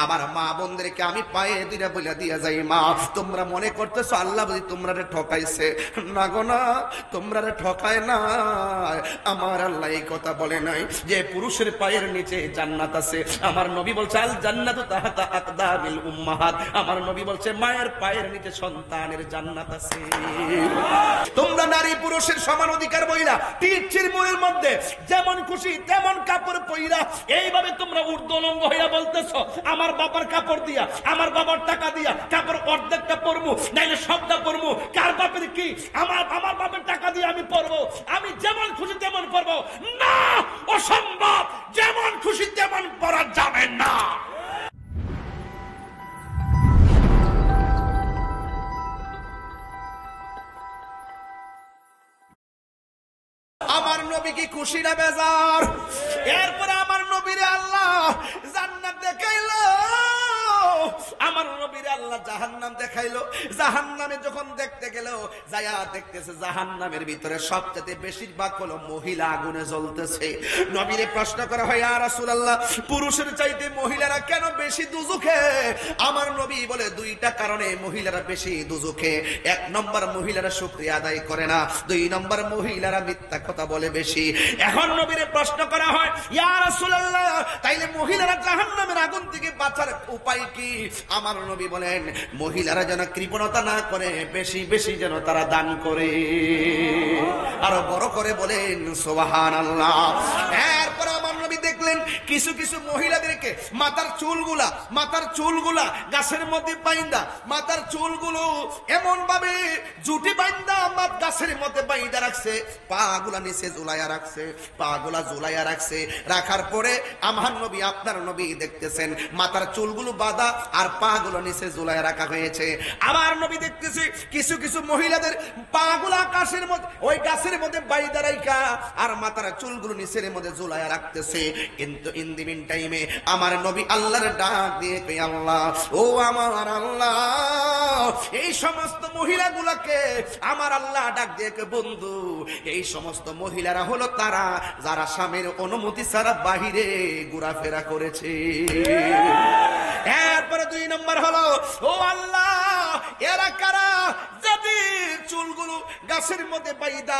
আমার মা বোনদেরকে আমি পায়ে দুইটা বলে দিয়া যাই, মা তোমরা মনে করতেছো আল্লাহ বুঝি তোমরা ঠকাইছে? না গো না, তোমরা ঠকায় না। আমার আল্লাহ এই কথা বলে নাই যে পুরুষের পায়ের নিচে জান্নাত আছে। আমার নবী বলছে আল জান্নাতু তাহতা আকদামিল উম্মাহাত। আমার নবী বলছে মায়ের পায়ের নিচে সন্তানের জান্নাত আছে। তোমরা নারী পুরুষের সমান অধিকার বইলা তীর মুড়ের মধ্যে যেমন খুশি তেমন কাপড় পইরা এইভাবে তোমরা ঊর্ধ্বলঙ্গ হইয়া বলতেছো আমার বাবার কাপড় দিয়া, আমার বাবার টাকা দিয়া কাপড় অর্ধেকটা পরবো নাইলে সবটা পরবো। কার বাপের কি? আমার বাপের টাকা দিয়ে আমি পরবো, আমি যেমন খুশি তেমন পরবো না, অসম্ভব। যেমন খুশি তেমন পরা যাবে না। আমার নবী কি খুশি না বেজার? এরপরে আমার নবীরে আল্লাহ জান্নাত দেখাইলো, আমার নবীরে আল্লাহ জাহান্নাম দেখাইলো। জাহান্নামে যখন দেখতে গেল, যায়া দেখতেছে জাহান্নামের ভিতরে সবচেয়ে বেশিরভাগ হলো মহিলা আগুনে জ্বলতেছে। নবীরে প্রশ্ন করা হয়, ইয়া রাসূলুল্লাহ, পুরুষের চাইতে মহিলারা কেন বেশি দুজখে? আমার নবী বলে দুইটা কারণে মহিলারা বেশি দুজখে। এক নম্বর, মহিলারা শুকরিয়া আদায় করে না। দুই নম্বর, মহিলারা মিথ্যা কথা বলে বেশি। এখন নবীরে প্রশ্ন করা হয়, ইয়া রাসূলুল্লাহ, তাইলে মহিলারা জাহান্নামের আগুন থেকে বাঁচার উপায় কি? আমার নবী বলেন, মহিলারা যেন কৃপণতা না করে, বেশি বেশি যেন তারা দান করে। আরো বড় করে বলেন সুবহানাল্লাহ। এরপর আমার নবী দেখলেন কিছু কিছু মহিলাদেরকে মাথার চুলগুলা গাছের মধ্যে বাইন্দা, মাথার চুলগুলো এমন ভাবে জুটি বাইন্দা গাছের মধ্যে বাইন্দা রাখছে, পা গুলা নিচে ঝুলাইয়া রাখছে। রাখার পরে আমার নবী, আপনার নবী দেখতেছেন মাথার চুলগুলো বাঁধা আর পা গুলো নিচে ঝুলাইয়া রাখা হয়েছে। আমার নবী দেখতেছে কিছু কিছু মহিলাদের পা গুলা আকাশের মধ্যে ওই গাছের মধ্যে বাইন্দা রাখা আর মাথার চুলগুলো নিচের মধ্যে ঝুলাইয়া রাখতেছে। কিন্তু ইন দি মিন টাইমে আমার নবী আল্লাহর ডাক দিয়ে কই, আল্লাহ, ও আমার আল্লাহ, এই সমস্ত মহিলাগুলোকে আমার আল্লাহ ডাক দিয়ে কই, বন্ধু, এই সমস্ত মহিলারা হলো তারা যারা স্বামীর অনুমতি ছাড়া বাহিরে ঘোরাফেরা করেছে। এরপরে দুই নম্বর হলো, ও আল্লাহ, এরা কারা? যদি চুলগুলো গাছের মধ্যে বাইদা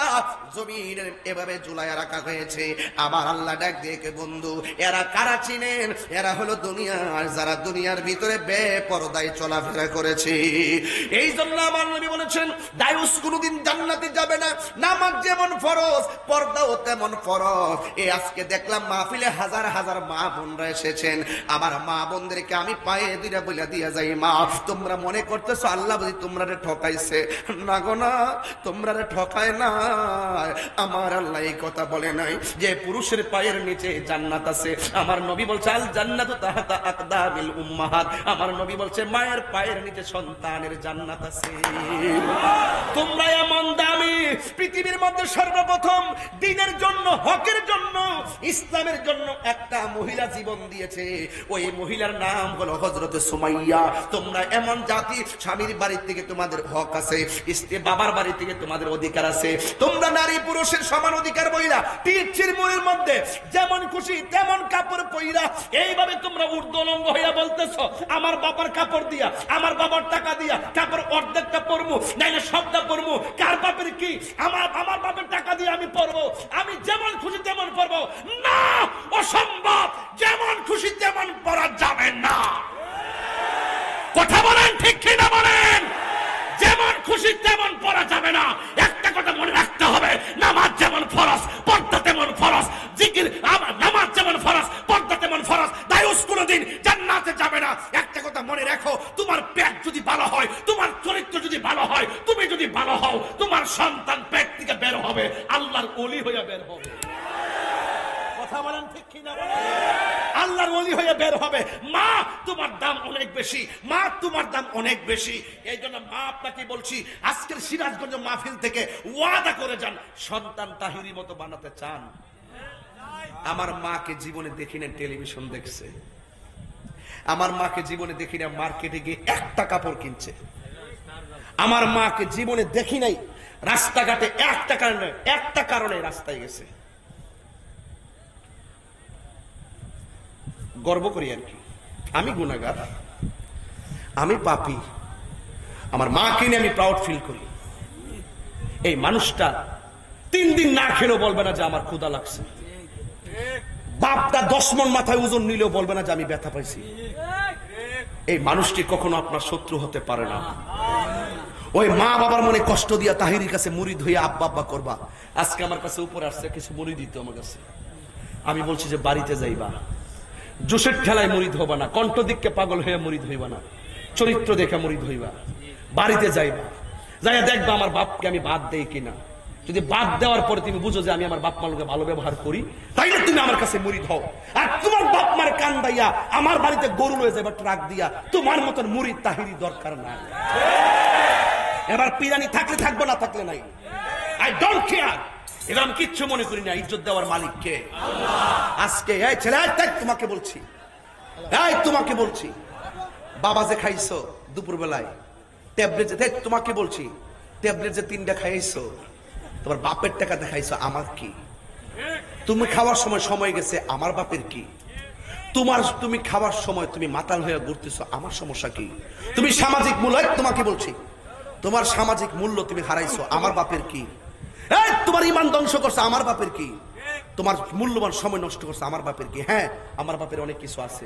জমিনের এভাবে ঝুলাইয়া রাখা হয়েছে। আমার আল্লাহ ডাক দিয়ে কে, বন্ধু, এরা কারা চিনেন? এরা হলো দুনিয়ার যারা দুনিয়ার ভিতরে বেপরদায় চলাফেরা করেছে। এই জন্য আমার নবী বলেছেন, দায়ুস কোনদিন জান্নাতে যাবে না। নামাজ যেমন ফরজ, পর্দাও তেমন ফরজ। এই আজকে দেখলাম মাহফিলে হাজার হাজার মা বোনরা এসেছেন। আমার মা বোনদেরকে আমি পায়ে দুইটা বলে দিয়া যাই, মা তোমরা মনে করতেছো আল্লাহ বুঝি তোমরা ঠকাইছে? না গো না, তোমরা ঠকায় না। আমার আল্লাহ এই কথা বলে নাই যে পুরুষের পায়ের নিচে জান্নাত আছে। আমার নবী বলছে আল জান্নাতু তাহতা আকদামিল উম্মাহাত। আমার নবী বলছে মায়ের পায়ের নিচে সন্তানের জান্নাত আছে। তোমরা এমন দামি, পৃথিবীর মধ্যে সর্বপ্রথম দ্বীনের জন্য, হকের জন্য, ইসলামের জন্য একটা মহিলা জীবন দিয়েছে। ওই মহিলার নাম হলো হযরত সুমাইয়া। তোমরা এমন জাতি, স্বামীর বাড়ি থেকে তোমাদের হক আছে, স্ত্রী বাবার বাড়ি থেকে তোমাদের অধিকার আছে। তোমরা নারী পুরুষের সমান অধিকার বইলা তীর মুড়ের মধ্যে যেমন খুশি তেমন কাপড় পইরা এইভাবে তোমরা ঊর্ধ্বলঙ্গ হইয়া বলতেছো আমার বাবার কাপড় দিয়া, আমার বাবার টাকা দিয়া কাপড় অর্ধেকটা পরবো নাইলে সবটা পরবো। কার বাপের কি? আমার বাপের টাকা দিয়ে আমি পরবো, আমি যেমন খুশি তেমন পরবো না, অসম্ভব। যেমন খুশি তেমন পরা যাবে না। কথা বলেন ঠিক কিনা বলেন? যেমন খুশি তেমন পরা যাবে না। একটা কথা মনে রাখতে হবে, নামাজ যেমন ফরজ, পর্দা তেমন ফরজ। জিকির, নামাজ যেমন ফরজ, পর্দা তেমন ফরজ। দায়ুস কোনদিন জান্নাতে যাবে না। একটা কথা মনে রাখো, তোমার পেট যদি ভালো হয়, তোমার চরিত্র যদি ভালো হয়, তুমি যদি ভালো হও, তোমার সন্তান পেট থেকে বের হবে, আল্লাহর ওলি হয়ে বের হবে। কথা বলেন ঠিক কিনা বলেন? আল্লাহর ওলি হয়ে বের হবে। মা তোমার দাম অনেক বেশি, মা তোমার দাম অনেক বেশি। এই জন্য মা আপনাকে বলছি, আজকের সিরাজগঞ্জ মাহফিল থেকে ওয়াদা করে যান, সন্তান তাহিরি মতো বানাতে চান? আমার মাকে জীবনে দেখি না টেলিভিশন দেখছে, আমার মাকে জীবনে দেখি না মার্কেটে গিয়ে একটা কাপড় কিনছে, আমার মাকে জীবনে দেখি নাই রাস্তাঘাটে একটা কারণে রাস্তায় গেছে। গর্ব করি আর কি। আমি গুনাহগার, আমি পাপী, আমার মাকে নিয়ে আমি প্রাউড ফিল করি। এই মানুষটা 3 দিন না খেলেও বলবে না যে আমার ক্ষুধা লাগছে। বাপটা 10 মণ মাথায় ওজন নিলেও বলবে না যে আমি ব্যথা পাইছি। এই মানুষটি কখনো আপনার শত্রু হতে পারে না। ওই মা বাবার মনে কষ্ট দিয়া তাহিরির কাছে মুরিদ হইয়া আব্বা আব্বা করবা। আজকে আমার কাছে উপরে আসছে কিছু মুরিদ দিত আমার কাছে। আমি বলছি যে বাড়িতে যাইবা, জোশের ঠেলায় মুরিদ হবা না, কণ্ঠ দিককে পাগল হয়ে মুরিদ হইবা না, চরিত্র দেখে মুরিদ হইবা। বাড়িতে যাইবা, যাইয়া দেখবা আমার বাপকে আমি বাদ দেই কিনা। যদি বাদ দেওয়ার পরে তুমি বুঝো যে আমি আমার বাপ মাকে ভালো ব্যবহার করি, তাইলে তুমি আমার কাছে মুরিদ হও। আর তোমার বাপ মার কান দাইয়া আমার বাড়িতে গরু লয়ে যাবে ট্রাক দিয়া, তোমার মতন মুরিদ তাহিরি দরকার নাই। এবার পিরানি থাকলে থাকবো, না থাকলে নাই, আই ডোন্ট কেয়ার। এবার আমি কিচ্ছু মনে করি না। ইজ্জত দেওয়ার মালিক কে? আজকে এই ছেলে তোমাকে বলছি, তোমাকে বলছি, বাবা যে খাইছো দুপুর বেলায় ট্যাবলেট, যে তোমাকে বলছি ট্যাবলেট যে 3টা খাইছো, তোমার বাপের টাকা দেখাইছো, আমার কি? তুমি খাওয়ার সময় গেছে, আমার বাপের কি? তুমি খাওয়ার সময় তুমি মাতাল হয়ে ঘুরতেছো, আমার সমস্যা কি? তুমি সামাজিক মূল্য, তোমাকে বলছি, তোমার সামাজিক মূল্য তুমি হারাইছো, আমার বাপের কি? তোমার ইমান ধ্বংস করছে, আমার বাপের কি? তোমার মূল্যবান সময় নষ্ট করছে, আমার বাপের কি? হ্যাঁ, আমার বাপের অনেক কিছু আছে।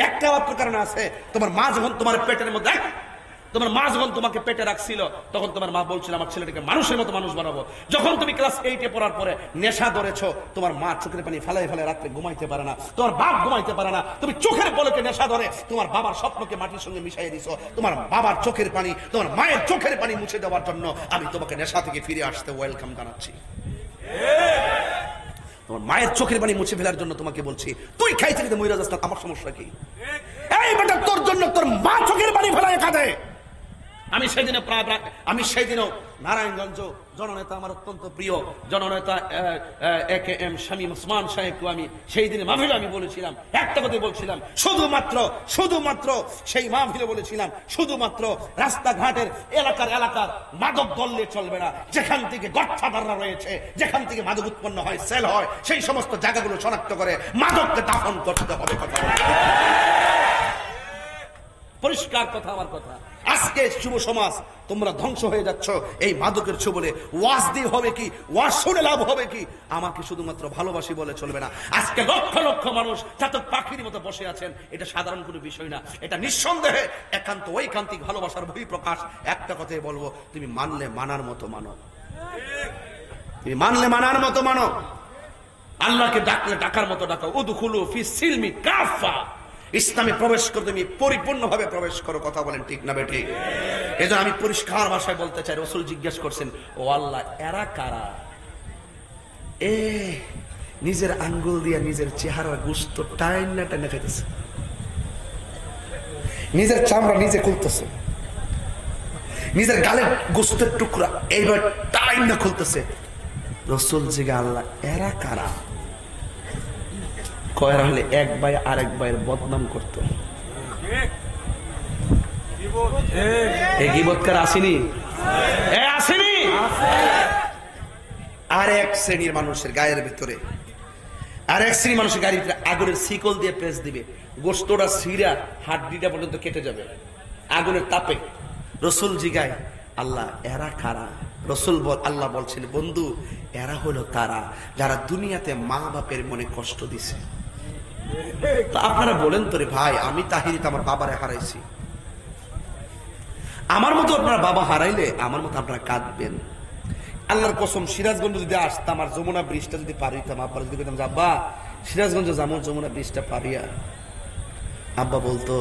একটা মাত্র কারণে আছে, তোমার মা যখন তোমার পেটের মধ্যে, তোমার মা যখন তোমাকে পেটে রাখছিল, তখন তোমার মা বলছিল আমার ছেলেটাকে মানুষের মতো মানুষ বানাবো। যখন তুমি ক্লাস 8-এ পড়ার পরে নেশা ধরেছো, তোমার মা চোখের পানি ফেলায় ফেলায় রাত্রে ঘুমাইতে পারে না, তোমার বাপ ঘুমাইতে পারে না, তুমি চোখের পলকে নেশা ধরে তোমার বাবার স্বপ্নকে মাটির সঙ্গে মিশাইয়ে দিছো। তোমার বাবার চোখের পানি, তোমার মায়ের চোখের পানি মুছে দেওয়ার জন্য আমি তোমাকে নেশা থেকে ফিরে আসতে ওয়েলকাম জানাচ্ছি। তোমার মায়ের চোখের পানি মুছে ফেলার জন্য তোমাকে বলছি, তুই খাইতে খেতে মইরা যাস না, আমার সমস্যা কি? এই বেটা, তোর জন্য তোর মা চোখের পানি ফেলায় কাঁদে। আমি সেদিনও নারায়ণগঞ্জ জননেতা, আমার অত্যন্ত প্রিয় জননেতা AKM শামীম ওসমান সাহেবকে আমি সেই দিনে মাহফিলে আমি বলেছিলাম, একটা কথা বলছিলাম, শুধুমাত্র সেই মাহফিলে বলেছিলাম, শুধুমাত্র রাস্তাঘাটের এলাকার মাদক দললে চলবে না। যেখান থেকে গডফাদাররা রয়েছে, যেখান থেকে মাদক উৎপন্ন হয়, সেল হয়, সেই সমস্ত জায়গাগুলো শনাক্ত করে মাদককে দাফন করতে হবে। কথা পরিষ্কার কথা, আমার কথা। আজকে যুব সমাজ তোমরা ধ্বংস হয়ে যাচ্ছ এই মাদকের ছোবলে। ওয়াজ দিয়ে হবে কি? ওয়াজ শুনে লাভ হবে কি? আমাকে শুধুমাত্র ভালোবাসি বলে চলবে না। আজকে লক্ষ লক্ষ মানুষ চাতক পাখির মতো বসে আছেন, এটা সাধারণ কোনো বিষয় না, এটা নিঃসন্দেহে একান্ত ঐকান্তিক ভালোবাসার বহিঃপ্রকাশ। একটা কথাই বলবো, তুমি মানলে মানার মতো মানো, তুমি মানলে মানার মতো মানো, আল্লাহকে ডাকলে ডাকার মতো ডাকো। উদখুলু ফিস সিলমি কাফা, ইসলামে প্রবেশ করে তুমি পরিপূর্ণভাবে প্রবেশ করো। কথা বলেন ঠিক না বেঠিক? এজন্য আমি পরিষ্কার ভাষায় বলতে চাই, রাসূল জিজ্ঞেস করছেন, ও আল্লাহ, এরা কারা? নিজের আঙ্গুল দিয়ে নিজের চেহারার গোশত টাইনা টাইনা খাইতেছে, নিজের চামড়া নিজে খুলতেছে, নিজের গালের গোশতের টুকরা এইবার টাইনা খুলতেছে। রাসূল জিজ্ঞাসা, আল্লাহ এরা কারা? কয়রা হলে এক ভাই আরেক ভাইয়ের বদনাম করত। এই গীবতকার আসেনি? আসেনি? আর এক শ্রেণীর মানুষের গায়ের ভিতরে, আর এক শ্রেণীর মানুষের গায়ের ভিতরে আগুনের শিকল দিয়ে প্রেস দিবে, গোশতটা ছিঁড়া হাড্ডিটা পর্যন্ত কেটে যাবে আগুনের তাপে। রাসূল জিগায়, আল্লাহ এরা কারা? আল্লাহ বলছেন, বন্ধু, এরা হলো তারা যারা দুনিয়াতে মা বাপের মনে কষ্ট দিছে। আপনারা বলেন তো রে ভাই, আমি তাহিরিতে আমার বাবারে হারাইছি, আমার মতো আপনারা বাবা হারাইলে আমার মতো আপনারা কাঁদবেন। আল্লাহর কসম, সিরাজগঞ্জ যদি আসতাম আর যমুনা ব্রিজটা যদি পার হইতাম, আব্বা যদি বলতাম আব্বা সিরাজগঞ্জ যাবো, যমুনা ব্রিজটা পারিয়া, আব্বা বলতো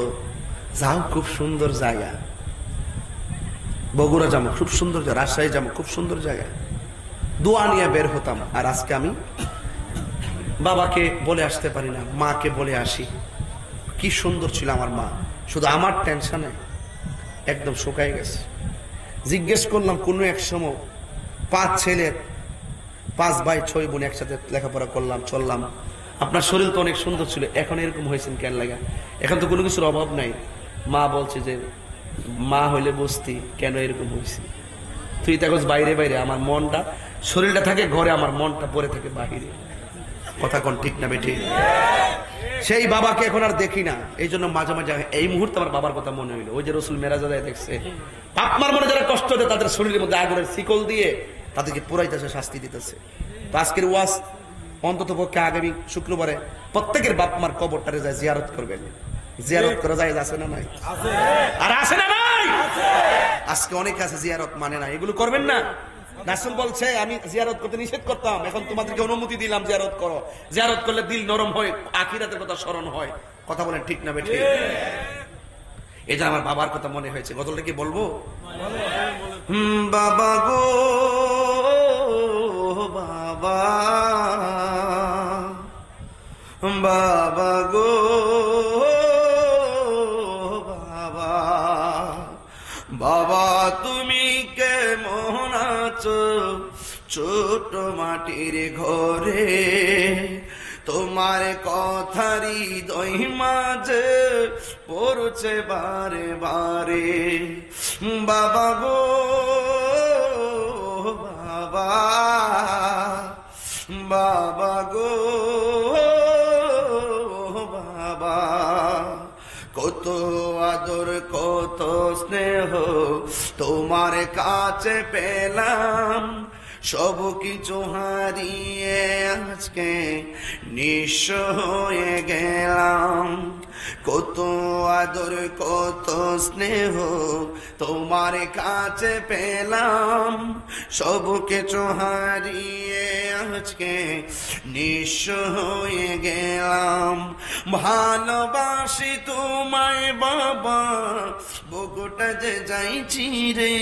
যাও, খুব সুন্দর জায়গা, বগুড়া যাবো খুব সুন্দর জায়গা, রাজশাহী যাবো খুব সুন্দর জায়গা, দোয়া নিয়ে বের হতাম। আর আজকে আমি বাবাকে বলে আসতে পারি না, মাকে বলে আসি। কি সুন্দর ছিল আমার মা, শুধু আমার টেনশনে একদম শুকাই গেছে। জিজ্ঞেস করলাম, কোনো এক সময় 5 ছেলের 5 ভাই 6 বোন একসাথে লেখাপড়া করলাম, চললাম, আপনার শরীর তো অনেক সুন্দর ছিল, এখন এরকম হয়েছেন কেন লাগা? এখন তো কোনো কিছুর অভাব নাই। মা বলছে যে মা হইলে বুঝতি কেন এরকম হয়েছে। তুই দেখোস বাইরে বাইরে, আমার মনটা, শরীরটা থাকে ঘরে, আমার মনটা পড়ে থাকে বাহিরে। কথা কোন ঠিক না বেঠিক? সেই বাবাকে এখন আর দেখি না। এই জন্য মাঝে মাঝে এই মুহূর্তে আমার বাবার কথা মনে হইলো, ওই যে রসুল মেরাজে দেখছে আপনার মনে যারা কষ্ট দেয় তাদের শরীরের মধ্যে আগুনের শিকল দিয়ে তাদেরকে পুরাইতেছে, শাস্তি দিতেছে। তো আজকের ওয়াজ অন্তত পক্ষে আগামী শুক্রবারে প্রত্যেকের বাপ মার কবরটারে যায় জিয়ারত করবেন। জিয়ারত করা যায় আছে না নাই? আর আছে না নাই? আজকে অনেকে আছে জিয়ারত মানে না, এগুলো করবেন না। রাসূল বলছে আমি জিয়ারত করতে নিষেধ করতাম, এখন তোমাদেরকে অনুমতি দিলাম জিয়ারত করো। জিয়ারত করলে দিল নরম হয়, আখিরাতের কথা স্মরণ হয়। কথা বলেন ঠিক না বেঠিক? এই যে আমার বাবার কথা মনে হয়েছে, গজলটা কি বলবো? বাবা গো বাবা, বাবা গো বাবা, বাবা তুমি কেমন আছো ছোট মাটির ঘরে, তোমার কথারি দই মাঝে পড়ছে বারে বারে। বাবা গো বাবা, বাবা গো বাবা, কত আদর কত স্নেহ তোমার কাছে পেলাম, সব কিছু হারিয়ে আজকে নিঃস্ব হয়ে গেলাম। কত আদর কত স্নেহ তোমার কাছে পেলাম, সব কিছু হারিয়ে আজকে নিঃস্ব হয়ে গেলাম। ভালোবাসি তোমায় বাবা, বুকুটা যে যাইছি রে,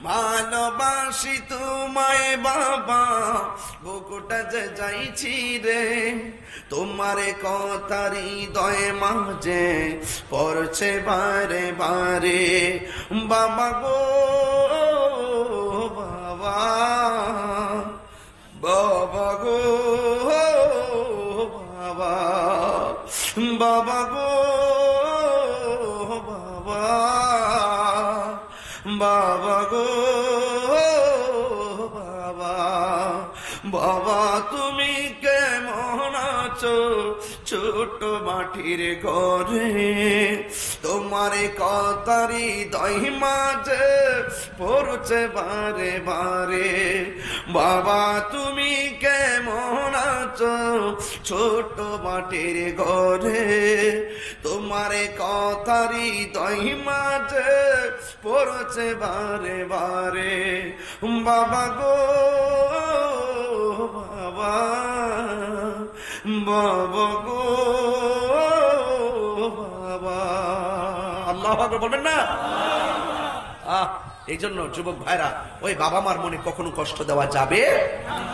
ভালোবাসি তোমায় বাবা, বুকুটা যে যাইছি রে, তোমার কথার হৃদয় মাঝে পড়ছে বারে বারে। বাবা গো বাবা, বাবা গো বাবা, বাবা গো বাবা, বাবা গো বাবা, বাবা তুমি কেমন আছো ছোট মাটির ঘরে, তোমার কথারি দই মাঝে পড়ছে বারে বারে। বাবা তুমি কেমন আছো ছোট মাটির ঘরে, তোমার কথারি দই মাঝে পড়ছে বারে বারে। বাবা গো বাবা, বাবা গো বাবা। আল্লাহু আকবার বলবেন না? এই জন্য যুবক ভাইরা, ওই বাবা মার মনে কখনো কষ্ট দেওয়া যাবে।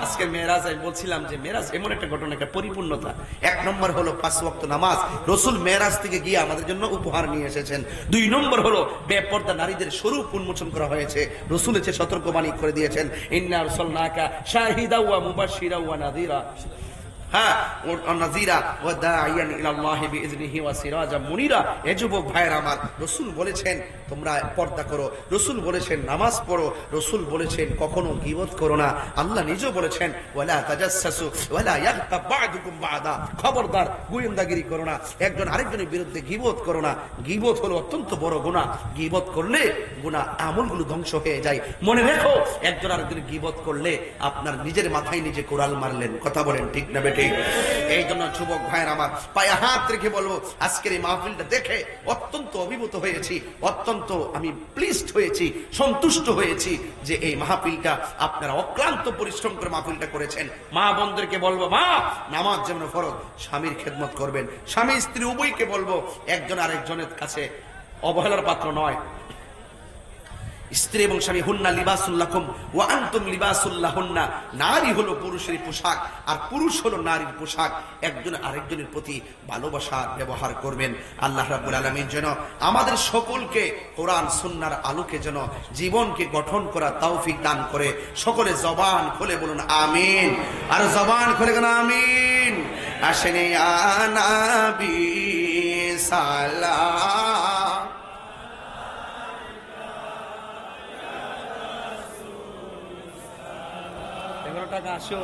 আজকে মেরাজ আমি বলছিলাম যে মেরাজ এমন একটা ঘটনা, একটা পরিপূর্ণতা। এক নম্বর হলো 5 ওয়াক্ত নামাজ, রসুল মেরাজ থেকে গিয়ে আমাদের জন্য উপহার নিয়ে এসেছেন। 2 নম্বর হলো বেপর্দা নারীদের স্বরূপ উন্মোচন করা হয়েছে, রসুল এসে সতর্কবাণী করে দিয়েছেন, ইন্না আরসালনাকা শাহিদা ওয়া মুবাশশিরা ওয়া নাযীরা। হ্যাঁ, নাযীরা ওয়া দাঈয়ান ইলাল্লাহি বিইজনিহি ওয়া সিরাজাম মুনিরা। এ যুবক ভাইরা আমার, রাসূল বলেছেন তোমরা পর্দা করো, রাসূল বলেছেন নামাজ পড়ো, রাসূল বলেছেন কখনো গীবত করো না। আল্লাহ নিজেও বলেছেন ওয়ালা তাজাসসু ওয়ালা ইয়াগতাব বা'দুকুম বা'দা, খবরদার গোয়েন্দাগিরি করো না, একজন আরেকজনের বিরুদ্ধে গীবত করো না। গীবত হলো অত্যন্ত বড় গুনাহ, গীবত করলে গুনাহ আমলগুলো ধ্বংস হয়ে যায়। মনে রেখো, একজন আরেকজনের গীবত করলে আপনার নিজের মাথায় নিজে কোরাল মারলেন। কথা বলেন ঠিক না বেঠিক? এই জন্য যুবক ভাইয়ের আমার, পায়ে হাত রেখে বলবো, আজকের এই মাহফিলটা দেখে অত্যন্ত অভিভূত হয়েছি, অত্যন্ত আমি প্লিজড হয়েছি, সন্তুষ্ট হয়েছি যে এই মাহফিলটা আপনারা অক্লান্ত পরিশ্রম করে মাহফিলটা করেছেন। মা বোনদেরকে বলবো, মা নামাজ যেমন ফরজ, স্বামীর খেদমত করবেন। স্বামী স্ত্রী উভয়কে বলবো, একজন আরেকজনের কাছে অবহেলার পাত্র নয়। স্ত্রী এবং স্বামী হুন্না লিবাসুল লাকুম ওয়া আনতুম লিবাসুল লাহুন্না। নারী হলো পুরুষের পোশাক আর পুরুষ হলো নারীর পোশাক। একজন আরেকজনের প্রতি ভালোবাসার ব্যবহার করবেন। আল্লাহ রাব্বুল আলামিন যেন আমাদের সকলকে কোরআন সুন্নাহর আলোকে যেন জীবনকে গঠন করা তৌফিক দান করে। সকলে জবান খুলে বলুন আমিন, আর জবান খুলে বলুন আমিন। আসেন ইয়া নবী সালাম, টাকা আসো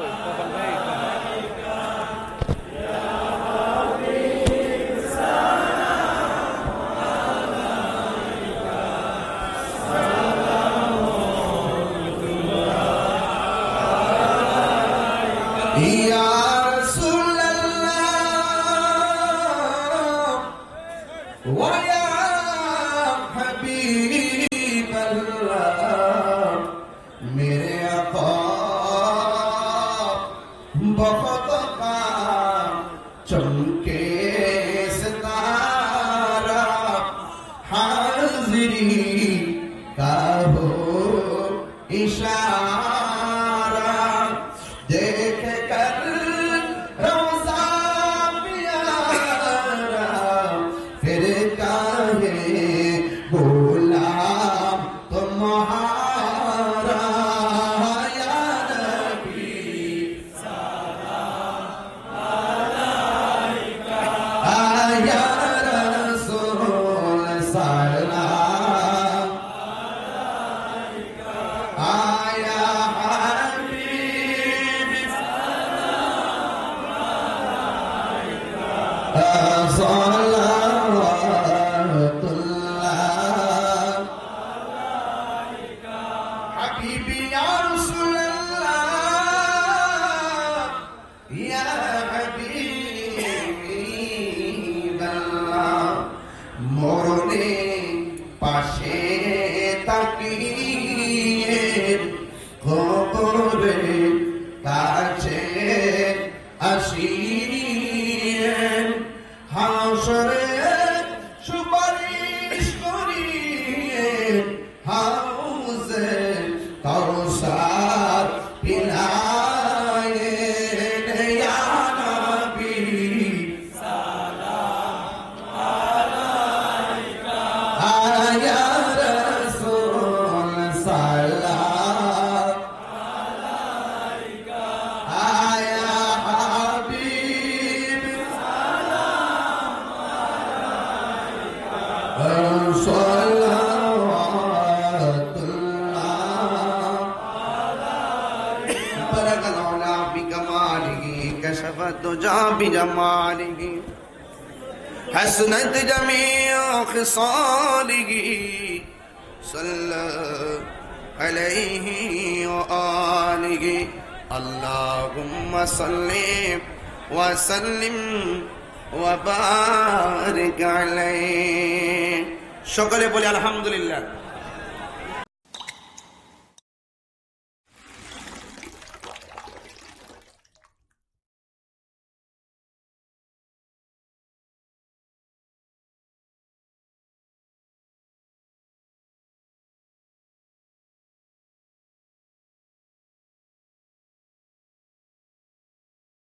ويا حبيب الله मेरे आका बहुत का चमके सितारा हाजिरी का हो इशारा देख कर रोज़ा प्यारा फिर काहे बोला तुम्हारा या नबी या रसूल सलाम आया हबीब सलावतुल्लाह हबीबी या रसूलल्लाह या हबीबल्लाह মরণে পাশে তাকিয়ে কবরে কাছে আসিয়ে হাসরে সুপারিশ করিয়ে হাউজে কাউসার পিলায়ে ইয়া নবী يا رسول سلام عليك يا حبيب سلام عليك صلوات الله عليك بلغ العلا بكماله كشف الدجى بجماله حسنت جميع خصاله صلى عليه وآله اللهم صل وسلم وبارك عليه সকলে বলি আলহামদুলিল্লাহ।